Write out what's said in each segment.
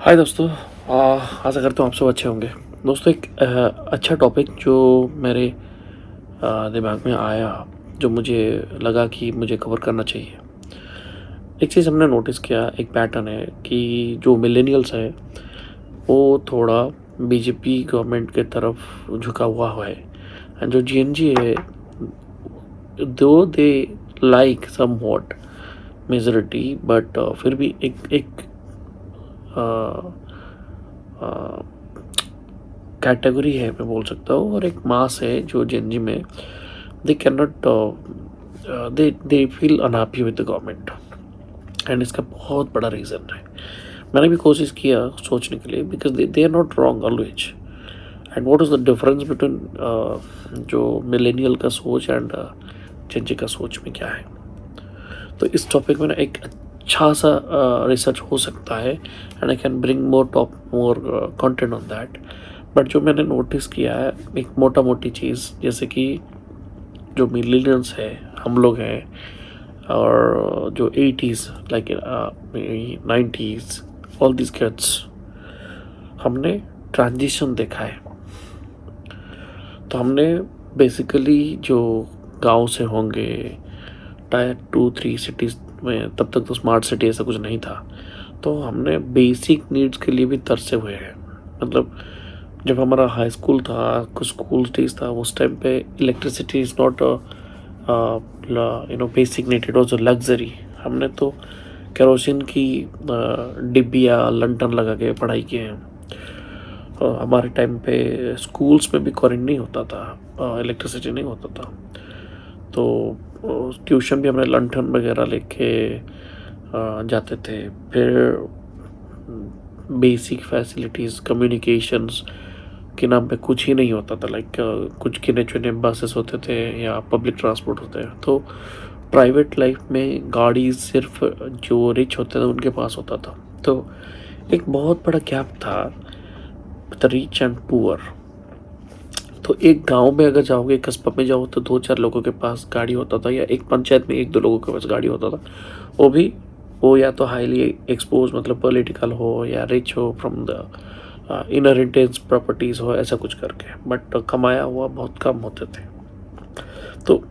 हाय दोस्तों। आशा करता हूँ आप सब अच्छे होंगे। दोस्तों एक अच्छा टॉपिक जो मेरे दिमाग में आया, जो मुझे लगा कि मुझे कवर करना चाहिए। एक चीज़ हमने नोटिस किया, एक पैटर्न है कि जो मिलेनियल्स है वो थोड़ा बीजेपी गवर्नमेंट के तरफ झुका हुआ है, एंड जो जीएनजी है though they like somewhat majority, but फिर भी एक एक कैटेगरी है मैं बोल सकता हूँ, और एक मास है जो जेनजी में they can not they feel unhappy with the government. And इसका बहुत बड़ा रीज़न है। मैंने भी कोशिश किया सोचने के लिए, because they are not wrong always. And what is the difference between जो मिलेनियल का सोच एंड जेनजी का सोच में क्या है। तो इस टॉपिक में ना एक अच्छा सा रिसर्च हो सकता है, and I can bring more content on that. But जो मैंने नोटिस किया है, एक मोटा मोटी चीज़, जैसे कि जो मिलेनियल्स है हम लोग हैं, और जो 80s like 90s, all this kids, हमने ट्रांजिशन देखा है। तो हमने बेसिकली जो गांव से होंगे टायर 2-3 सिटीज़ में, तब तक तो स्मार्ट सिटी ऐसा कुछ नहीं था, तो हमने बेसिक नीड्स के लिए भी तरसे हुए हैं। मतलब जब हमारा हाई स्कूल था, कुछ स्कूल डेज था, उस टाइम पे electricity is not basic need, it was a luxury. हमने तो केरोसिन की डिब्बिया लंटन लगा के पढ़ाई किए हैं। हमारे टाइम पे स्कूल्स में भी करेंट नहीं होता था, इलेक्ट्रिसिटी नहीं होता था, तो ट्यूशन भी हमने लंठन वगैरह लेके जाते थे। फिर बेसिक फैसिलिटीज़ कम्युनिकेशंस के नाम पे कुछ ही नहीं होता था। लाइक कुछ गिने चुने बसेस होते थे या पब्लिक ट्रांसपोर्ट होते हैं। तो प्राइवेट लाइफ में गाड़ी सिर्फ जो रिच होते थे उनके पास होता था। तो एक बहुत बड़ा गैप था द रिच एंड पुअर। तो एक गांव में अगर जाओगे, कस्बा में जाओ, तो 2-4 लोगों के पास गाड़ी होता था, या एक पंचायत में 1-2 लोगों के पास गाड़ी होता था। वो या तो हाईली एक्सपोज, मतलब पॉलिटिकल हो या रिच हो फ्रॉम द इनहेरिटेंस प्रॉपर्टीज़ हो, ऐसा कुछ करके, बट कमाया हुआ बहुत कम होते थे। तो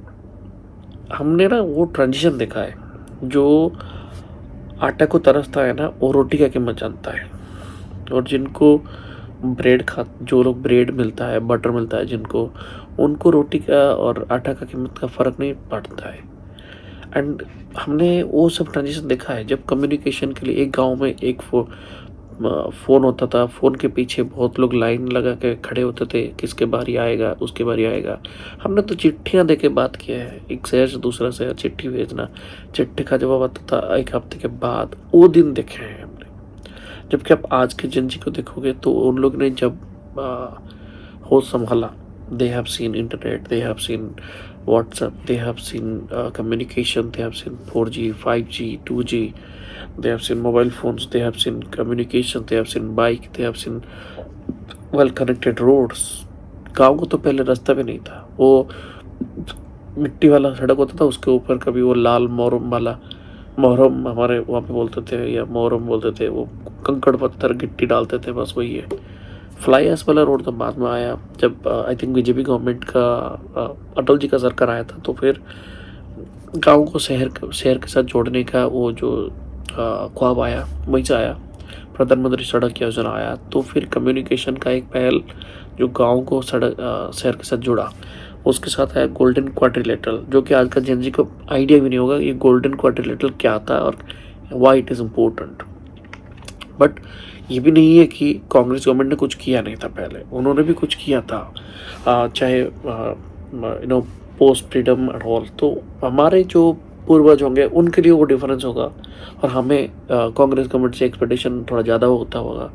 हमने ना वो ट्रांजिशन देखा है, जो आटा को तरसता है ना वो रोटी का कीमत जानता है। और जिनको जो लोग ब्रेड मिलता है, बटर मिलता है जिनको, उनको रोटी का और आटा का कीमत का फ़र्क नहीं पड़ता है। एंड हमने वो सब ट्रांजिशन देखा है, जब कम्युनिकेशन के लिए एक गांव में एक फ़ोन होता था, फ़ोन के पीछे बहुत लोग लाइन लगा के खड़े होते थे, किसके बारी आएगा, उसके बारी आएगा। हमने तो चिट्ठियाँ दे के बात किया है, एक शहर से दूसरा शहर चिट्ठी भेजना, चिट्ठी का जवाब आता था 1 हफ्ते के बाद, वो दिन देखे हैं हमने। जबकि आप आज के जनजी को देखोगे तो उन लोग ने जब होश संभाला, they have seen internet, they have seen WhatsApp, they have seen communication, they have seen 4G 5G 2G, they have seen mobile phones, they have seen communication, they have seen bike, they have seen well connected roads। गाँव को तो पहले रास्ता भी नहीं था, वो मिट्टी वाला सड़क होता था, उसके ऊपर कभी वो लाल मोहरम वाला, मोहरम हमारे वहाँ पे बोलते थे या मोहरम बोलते थे, वो कंकड़ पत्थर गिट्टी डालते थे, बस वही है। फ्लाई एश वाला रोड तो बाद में आया, जब आई थिंक बीजेपी गवर्नमेंट का अटल जी का सरकार आया था, तो फिर गाँव को शहर के साथ जोड़ने का वो जो ख्वाब आया, वहीं से आया। प्रधानमंत्री सड़क योजना आया, तो फिर कम्युनिकेशन का एक पहल जो गाँव को शहर के साथ जुड़ा, उसके साथ आया गोल्डन क्वाड्रिलेटरल, जो कि आज का जेनजी को आइडिया भी नहीं होगा ये गोल्डन क्वाड्रिलेटरल क्या था और why it is important. But ये भी नहीं है कि कांग्रेस गवर्नमेंट ने कुछ किया नहीं था, पहले उन्होंने भी कुछ किया था, चाहे पोस्ट फ्रीडम एंड ऑल। तो हमारे जो पूर्वज होंगे उनके लिए वो डिफरेंस होगा, और हमें कांग्रेस गवर्नमेंट से एक्सपेक्टेशन थोड़ा ज़्यादा होता होगा,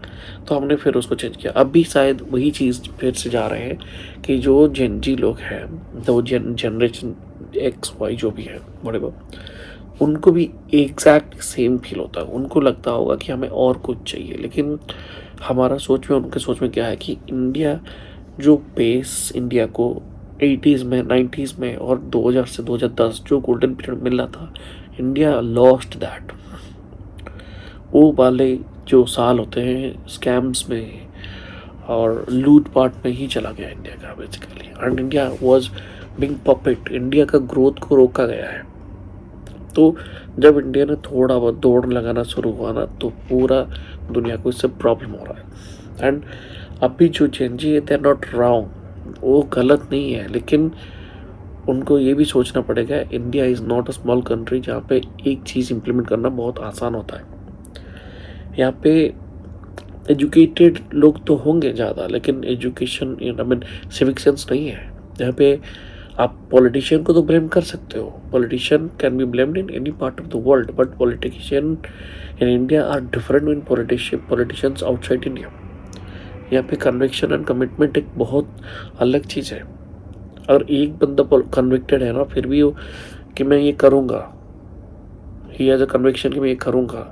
तो हमने फिर उसको चेंज किया। अब भी शायद वही चीज़ फिर से जा रहे हैं कि जो जेनजी लोग हैं, तो जनरेशन XY जो भी है बड़े उनको भी एग्जैक्ट सेम फील होता है। उनको लगता होगा कि हमें और कुछ चाहिए, लेकिन हमारा सोच में, उनके सोच में क्या है कि इंडिया, जो पेस इंडिया को 80s में, 90s में और 2000 से 2010 जो गोल्डन पीरियड मिल रहा था, इंडिया लॉस्ट दैट। वो वाले जो साल होते हैं स्कैम्स में और लूट पाट में ही चला गया इंडिया का basically, and India was being puppet, India का ग्रोथ को रोका गया है। तो जब इंडिया ने थोड़ा बहुत दौड़ लगाना शुरू हुआ ना, तो पूरा दुनिया को इससे प्रॉब्लम हो रहा है। एंड अभी जो चेंजी है दे आर नॉट रॉन्ग, वो गलत नहीं है, लेकिन उनको ये भी सोचना पड़ेगा India is not a small country जहाँ पे एक चीज़ इम्प्लीमेंट करना बहुत आसान होता है। यहाँ पे एजुकेटेड लोग तो होंगे ज़्यादा, लेकिन education I mean civic sense नहीं है। यहाँ पे आप पॉलिटिशियन को तो ब्लेम कर सकते हो, politician can be blamed in any part of the world, but politician in India are different in politicians outside India. यहाँ पे कन्विक्शन एंड कमिटमेंट एक बहुत अलग चीज़ है। अगर एक बंदा कन्विक्टेड है ना, फिर भी वो कि मैं ये करूँगा, ही हैज़ अ कन्विक्शन कि मैं ये करूँगा,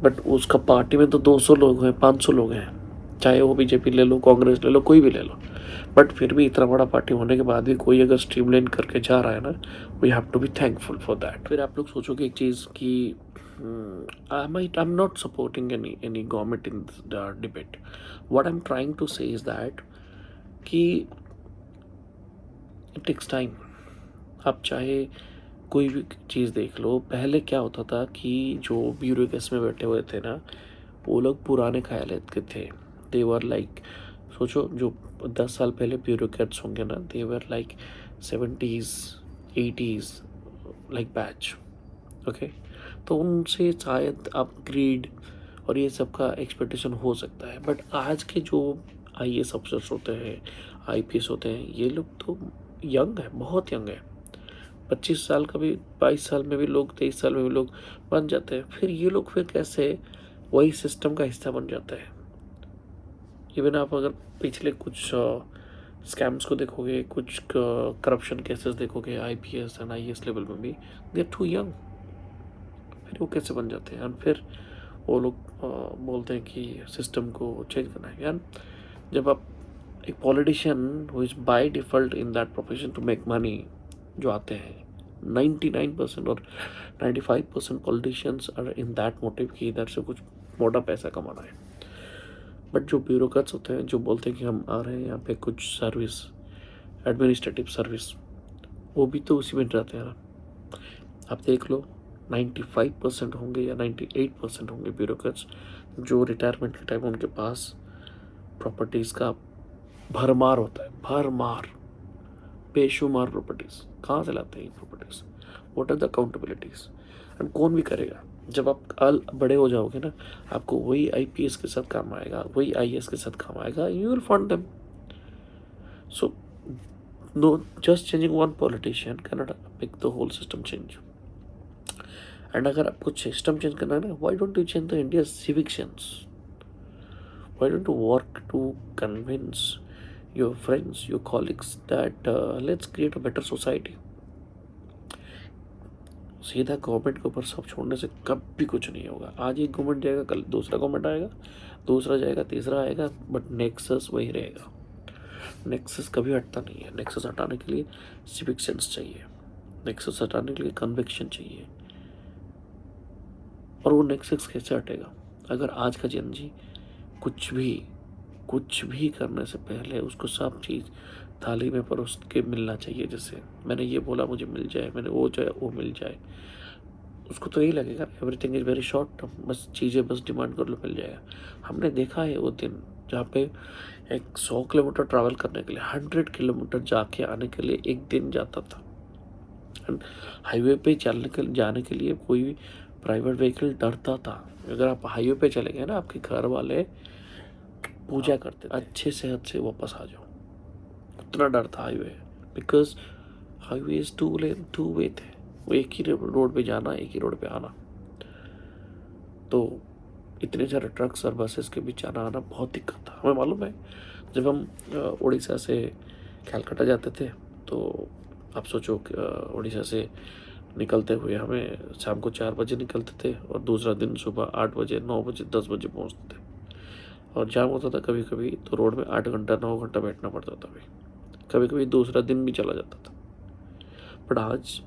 बट उसका पार्टी में तो 200 लोग हैं, 500 लोग हैं, चाहे वो बीजेपी ले लो, कांग्रेस ले लो, कोई भी ले लो, बट फिर भी इतना बड़ा पार्टी होने के बाद भी कोई अगर स्ट्रीमलाइन करके जा रहा है ना, we have to be thankful for that. फिर आप लोग सोचोगे एक चीज़ कि I am not supporting any government in the debate, what I am trying to say is that कि इट टेक्स टाइम। आप चाहे कोई भी चीज़ देख लो, पहले क्या होता था कि जो ब्यूरोक्रेट्स में बैठे हुए थे ना, वो लोग पुराने ख्याल के थे। दे वर लाइक, सोचो जो 10 साल पहले ब्यूरोक्रेट्स होंगे ना, they were like 70s 80s like batch, okay. तो उनसे शायद अपग्रेड और ये सब का एक्सपेक्टेशन हो सकता है, बट आज के जो IAS अफसर्स होते हैं, IPS होते हैं, ये लोग तो यंग है, बहुत यंग है। 25 साल का भी, 22 साल में भी लोग, 23 साल में भी लोग बन जाते हैं। फिर ये लोग फिर कैसे वही सिस्टम का हिस्सा बन जाता है। इवन आप अगर पिछले कुछ स्कैम्स को देखोगे, कुछ करप्शन केसेस देखोगे IPS एंड IAS लेवल में भी, दे आर टू यंग। फिर वो कैसे बन जाते हैं, एंड फिर वो लोग बोलते हैं कि सिस्टम को चेंज करना है। यार जब आप एक politician who is by default in that profession to make money जो आते हैं, 99% और 95% politicians are in that motive कि इधर से कुछ मोटा पैसा कमाना है। बट जो ब्यूरोक्रेट्स होते हैं, जो बोलते हैं कि हम आ रहे हैं यहाँ पे कुछ सर्विस, एडमिनिस्ट्रेटिव सर्विस, वो भी तो उसी में रहते हैं ना। आप देख लो 95% होंगे या 98% होंगे ब्यूरोक्रेट्स जो रिटायरमेंट के टाइम उनके पास प्रॉपर्टीज़ का भरमार होता है, भरमार, बेशुमार प्रॉपर्टीज़। कहाँ से लाते हैं ये properties, what are the accountabilities, and कौन भी करेगा। जब आप कल बड़े हो जाओगे ना, आपको वही IPS के साथ काम आएगा, वही IAS के साथ काम आएगा, you will fund them. So no, just changing one politician can not make the whole system change. And अगर आपको सिस्टम चेंज करना है ना, why don't you change the India civic sense, why don't you work to convince your friends, your colleagues that let's create a better society। सीधा government के ऊपर सब छोड़ने से कभी कुछ नहीं होगा। आज एक गवर्नमेंट जाएगा, कल दूसरा गवर्नमेंट आएगा, दूसरा जाएगा, तीसरा आएगा, बट नेक्सस वही रहेगा। नेक्सस कभी हटता नहीं है। नेक्सस हटाने के लिए सिविक सेंस चाहिए, नेक्सस हटाने के लिए कन्विक्शन चाहिए। और वो नेक्सस कैसे हटेगा, अगर आज का जनजी कुछ भी करने से पहले उसको सब चीज़ थाली में परोस के मिलना चाहिए। जैसे मैंने ये बोला मुझे मिल जाए, मैंने वो जाए वो मिल जाए, उसको तो यही लगेगा everything is very short term, बस चीज़ें बस डिमांड कर लो मिल जाएगा। हमने देखा है वो दिन जहाँ पे एक 100 किलोमीटर ट्रैवल करने के लिए, 100 किलोमीटर जाके आने के लिए एक दिन जाता था। हाईवे पे जाने के लिए कोई भी प्राइवेट व्हीकल डरता था। अगर आप हाईवे पे चले गए ना, आपके घर वाले पूजा करते थे, अच्छे सेहत से वापस आ जाओ, उतना डर था highway, because highway is two way थे, वो एक ही रोड पे जाना, एक ही रोड पे आना। तो इतने सारे ट्रक्स और बसेस के बीच आना आना बहुत दिक्कत था। हमें मालूम है जब हम उड़ीसा से कैलकाटा जाते थे, तो आप सोचो उड़ीसा से निकलते हुए हमें शाम को 4 बजे निकलते थे और दूसरा दिन सुबह 8 बजे 9 बजे 10 बजे पहुंचते थे। और जाम होता था कभी कभी तो रोड में 8 घंटा 9 घंटा बैठना पड़ता था। कभी कभी दूसरा दिन भी चला जाता था। बट आज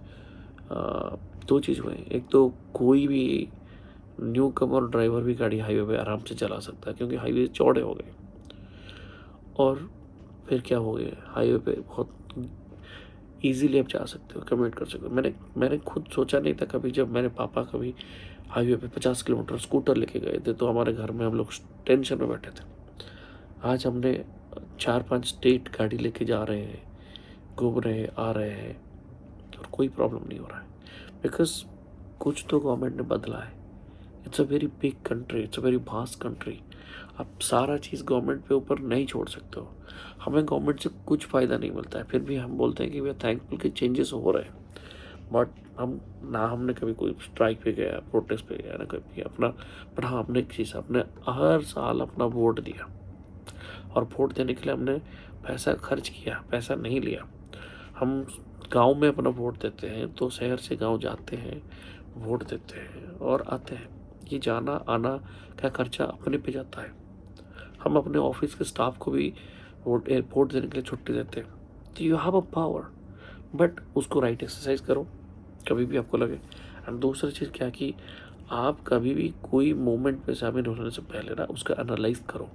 2 चीज़ हुए, एक तो कोई भी न्यू कमर ड्राइवर भी गाड़ी हाईवे पे आराम से चला सकता है, क्योंकि हाईवे चौड़े हो गए। और फिर क्या हो गया, हाईवे पे बहुत इजीली आप जा सकते हो, कम्यूट कर सकते हो। मैंने खुद सोचा नहीं था कभी, जब मेरे पापा कभी हाईवे पे 50 किलोमीटर स्कूटर लेके गए थे, तो हमारे घर में हम लोग टेंशन में बैठे थे। आज हमने 4-5 स्टेट गाड़ी लेके जा रहे हैं, घूम रहे हैं, आ रहे हैं, और कोई प्रॉब्लम नहीं हो रहा है, बिकॉज कुछ तो गवर्नमेंट ने बदला है। It's a very big country, it's a very vast country. आप सारा चीज़ गवर्नमेंट पे ऊपर नहीं छोड़ सकते हो। हमें गवर्नमेंट से कुछ फ़ायदा नहीं मिलता है, फिर भी हम बोलते हैं कि वी आर थैंकफुल कि चेंजेस हो रहे हैं। बट हमने कभी कोई स्ट्राइक पे गया, प्रोटेस्ट पे गया, ना कभी अपना। बट हाँ, हमने एक चीज़, हमने हर साल अपना वोट दिया, और वोट देने के लिए हमने पैसा खर्च किया, पैसा नहीं लिया। हम गांव में अपना वोट देते हैं, तो शहर से गांव जाते हैं, वोट देते हैं और आते हैं। ये जाना आना का खर्चा अपने पे जाता है। हम अपने ऑफिस के स्टाफ को भी वोट देने के लिए छुट्टी देते हैं। तो you have a power, but उसको राइट एक्सरसाइज करो कभी भी आपको लगे। एंड दूसरी चीज़ क्या कि आप कभी भी कोई मूवमेंट में शामिल होने से पहले ना उसका एनालाइज करो